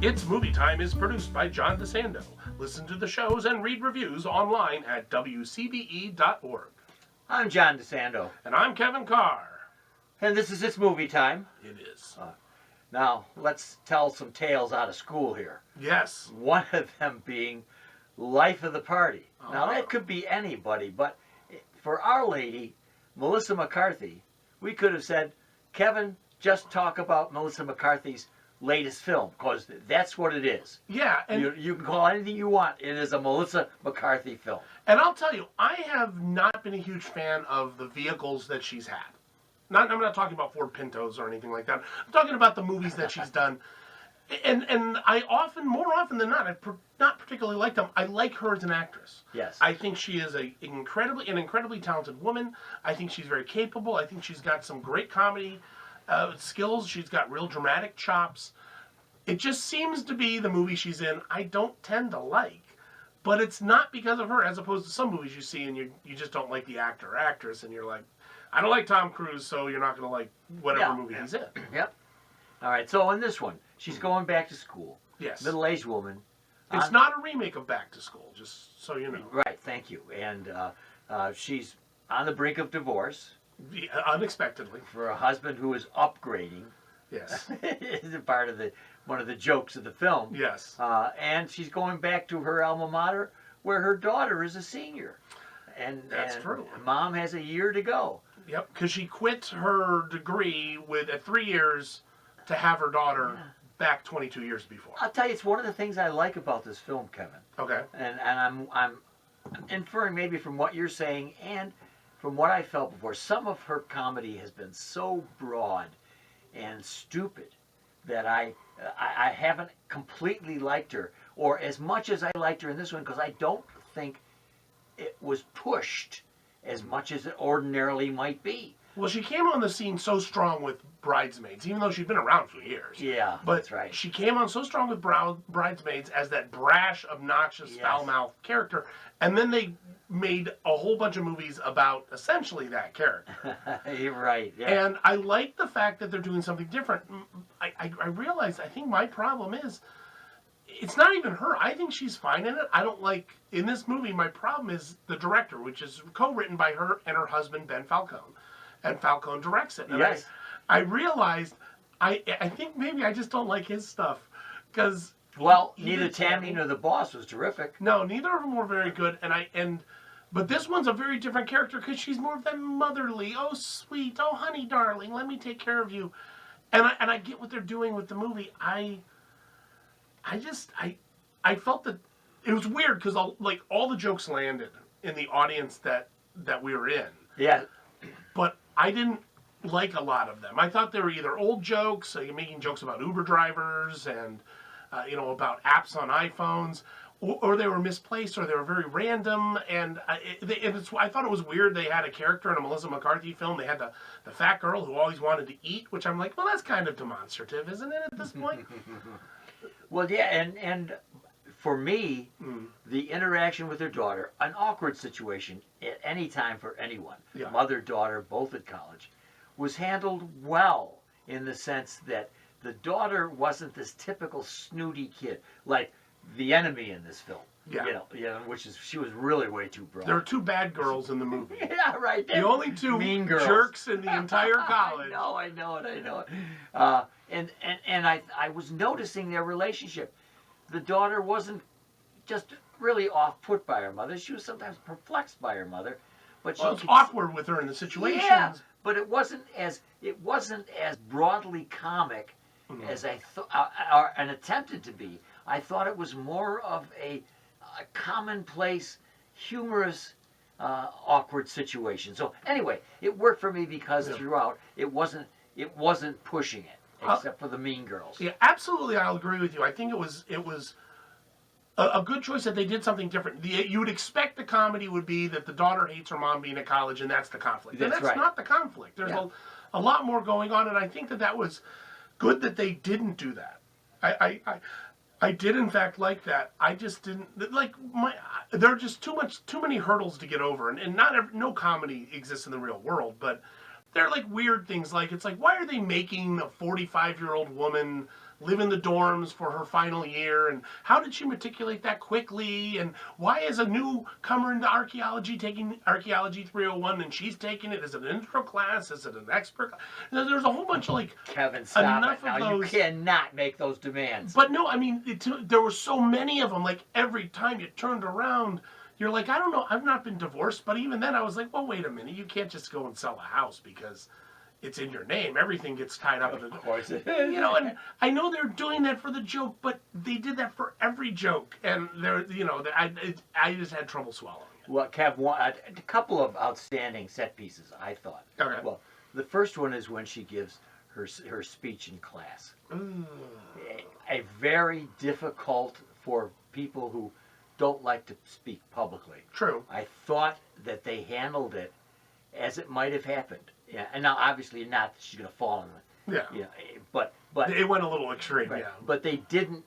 It's Movie Time is produced by John DeSando. Listen to the shows and read reviews online at WCBE.org. I'm John DeSando. And I'm Kevin Carr. And this is It's Movie Time. It is. Now, let's tell some tales out of school here. Yes. One of them being Life of the Party. Now, that could be anybody, but for Our Lady, Melissa McCarthy, we could have said, Kevin, just talk about Melissa McCarthy's latest film, because that's what it is. Yeah. And you can call it anything you want. It is a Melissa McCarthy film. And I'll tell you, I have not been a huge fan of the vehicles that she's had. I'm not talking about Ford Pintos or anything like that. I'm talking about the movies that she's done. And I more often than not, not particularly like them. I like her as an actress. Yes. I think she is an incredibly talented woman. I think she's very capable. I think she's got some great comedy skills. She's got real dramatic chops. It just seems to be the movie she's in I don't tend to like. But it's not because of her, as opposed to some movies you see and you just don't like the actor or actress, and you're like, I don't like Tom Cruise, so you're not going to like whatever movie he's in. Yep. All right, so in this one, she's going back to school. Yes. Middle-aged woman. It's not a remake of Back to School, just so you know. Right, thank you. And she's on the brink of divorce. Unexpectedly. For a husband who is upgrading. Yes. It's part of one of the jokes of the film. Yes. And she's going back to her alma mater, where her daughter is a senior. And that's true. Mom has a year to go. Yep, because she quit her degree at 3 years to have her daughter back 22 years before. I'll tell you, it's one of the things I like about this film, Kevin. Okay. And I'm inferring maybe from what you're saying and from what I felt before. Some of her comedy has been so broad and stupid that I haven't completely liked her, or as much as I liked her in this one, because I don't think it was pushed as much as it ordinarily might be. Well, she came on the scene so strong with Bridesmaids, even though she'd been around for years. Yeah, but that's right. She came on so strong with Bridesmaids as that brash, obnoxious, foul-mouthed character, and then they made a whole bunch of movies about essentially that character. You're right. Yeah. And I like the fact that they're doing something different. I realize, I think my problem is, it's not even her. I think she's fine in it. I don't like, in this movie, my problem is the director, which is co-written by her and her husband, Ben Falcone. And Falcone directs it. And yes. I realized, I think maybe I just don't like his stuff. Because... Well, neither Tammy nor the boss was terrific. No, neither of them were very good. But this one's a very different character because she's more of that motherly, oh sweet, oh honey darling, let me take care of you. And I get what they're doing with the movie. I felt that it was weird because all the jokes landed in the audience that we were in. Yeah. But I didn't like a lot of them. I thought they were either old jokes, making jokes about Uber drivers and about apps on iPhones, or they were misplaced, or they were very random. And I thought it was weird. They had a character in a Melissa McCarthy film. They had the fat girl who always wanted to eat, which I'm like, well, that's kind of demonstrative, isn't it, at this point? Well, yeah, and for me, the interaction with her daughter, an awkward situation at any time for anyone, mother, daughter, both at college, was handled well in the sense that the daughter wasn't this typical snooty kid, like the enemy in this film. Yeah. She was really way too broad. There are two bad girls in the movie. Yeah, right. The only two mean girls. Jerks in the entire college. I know it. And I was noticing their relationship. The daughter wasn't just really off-put by her mother. She was sometimes perplexed by her mother. But it's awkward with her in the situations. Yeah, but it wasn't as broadly comic as I thought, and attempted to be. I thought it was more of a commonplace, humorous, awkward situation. So anyway, it worked for me because throughout it wasn't pushing it, except for the mean girls. Yeah, absolutely. I'll agree with you. I think it was a good choice that they did something different. You would expect the comedy would be that the daughter hates her mom being at college, and that's the conflict. And that's not the conflict. There's a lot more going on, and I think that was good that they didn't do that. I did in fact like that. I just didn't like there are just too many hurdles to get over, and no comedy exists in the real world, but they're like weird things. Like it's like, why are they making a 45-year-old woman live in the dorms for her final year, and how did she matriculate that quickly, and why is a newcomer into archaeology taking Archaeology 301 and she's taking it? Is it an intro class? Is it an expert? There's a whole bunch of like Kevin, stop enough it now. of those. You cannot make those demands. But no, I mean, there were so many of them. Like every time you turned around, you're like, I don't know, I've not been divorced, but even then I was like, well, wait a minute, you can't just go and sell a house because it's in your name. Everything gets tied up in Of course it you is. know, and I know they're doing that for the joke, but they did that for every joke, and I just had trouble swallowing it. Well, Kev, a couple of outstanding set pieces, I thought. Okay. Well, the first one is when she gives her speech in class. A very difficult for people who don't like to speak publicly. True. I thought that they handled it as it might have happened. Yeah, and now obviously not that she's going to fall in it. Yeah. But It went a little extreme, right, yeah. but they didn't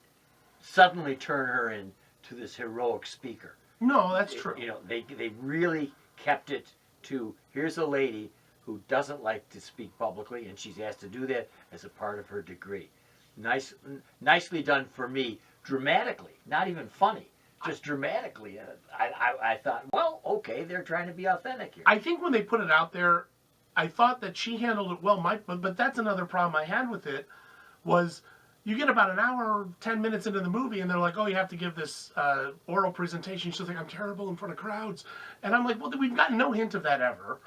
suddenly turn her into this heroic speaker. No, that's true. You know, they really kept it to, here's a lady who doesn't like to speak publicly, and she's asked to do that as a part of her degree. Nicely done for me, dramatically, not even funny, just dramatically. I thought, well, okay, they're trying to be authentic here. I think when they put it out there, I thought that she handled it well, but that's another problem I had with it, was you get about an hour, 10 minutes into the movie, and they're like, oh, you have to give this oral presentation. She's like, I'm terrible in front of crowds. And I'm like, well, we've gotten no hint of that ever.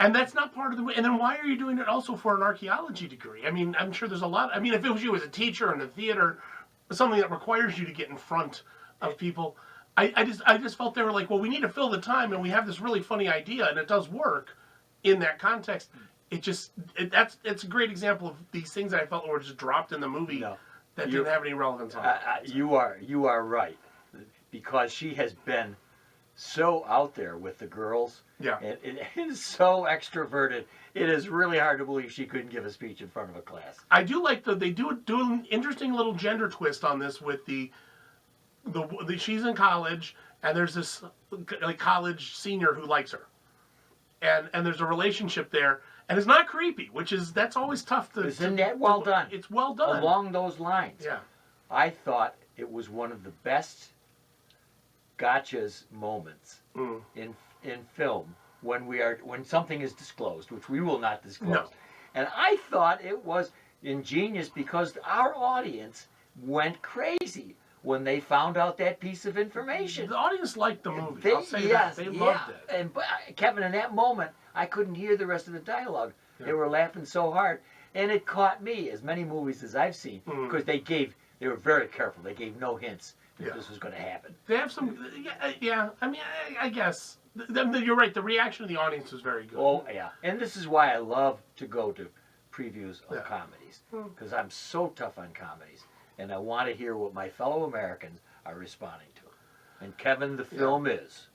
And that's not part of the... And then why are you doing it also for an archaeology degree? I mean, I'm sure there's a lot... I mean, if it was you as a teacher in a theater, something that requires you to get in front of people, I just felt they were like, well, we need to fill the time, and we have this really funny idea, and it does work in that context. It's a great example of these things that I felt were just dropped in the movie that didn't have any relevance on it. You are right, because she has been so out there with the girls. Yeah. And it is so extroverted. It is really hard to believe she couldn't give a speech in front of a class. I do like they do an interesting little gender twist on this with the she's in college, and there's this like college senior who likes her, and there's a relationship there, and it's not creepy, that's always tough to. Isn't that well done? It's well done along those lines. Yeah, I thought it was one of the best gotchas moments in film when something is disclosed, which we will not disclose. No. And I thought it was ingenious because our audience went crazy when they found out that piece of information. The audience liked the movie. I'll say that. They loved it. And Kevin, in that moment, I couldn't hear the rest of the dialogue. Yeah. They were laughing so hard, and it caught me, as many movies as I've seen, because they were very careful. They gave no hints that this was going to happen. They have some, yeah. I mean, I guess you're right. The reaction of the audience was very good. Oh yeah, and this is why I love to go to previews of comedies, because I'm so tough on comedies, and I want to hear what my fellow Americans are responding to. And Kevin, the film is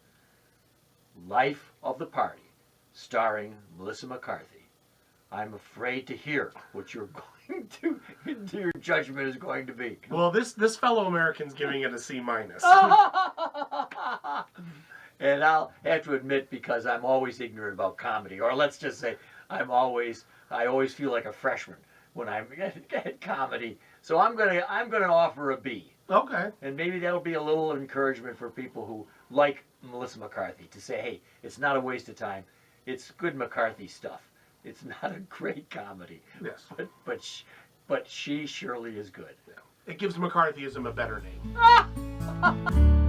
Life of the Party, starring Melissa McCarthy. I'm afraid to hear what your judgment is going to be. Well, this fellow American's giving it a C-. And I'll have to admit, because I'm always ignorant about comedy, or let's just say I always feel like a freshman when I'm at comedy. So I'm gonna offer a B. Okay. And maybe that'll be a little encouragement for people who like Melissa McCarthy to say, hey, it's not a waste of time. It's good McCarthy stuff. It's not a great comedy. Yes. But she surely is good. Yeah. It gives McCarthyism a better name.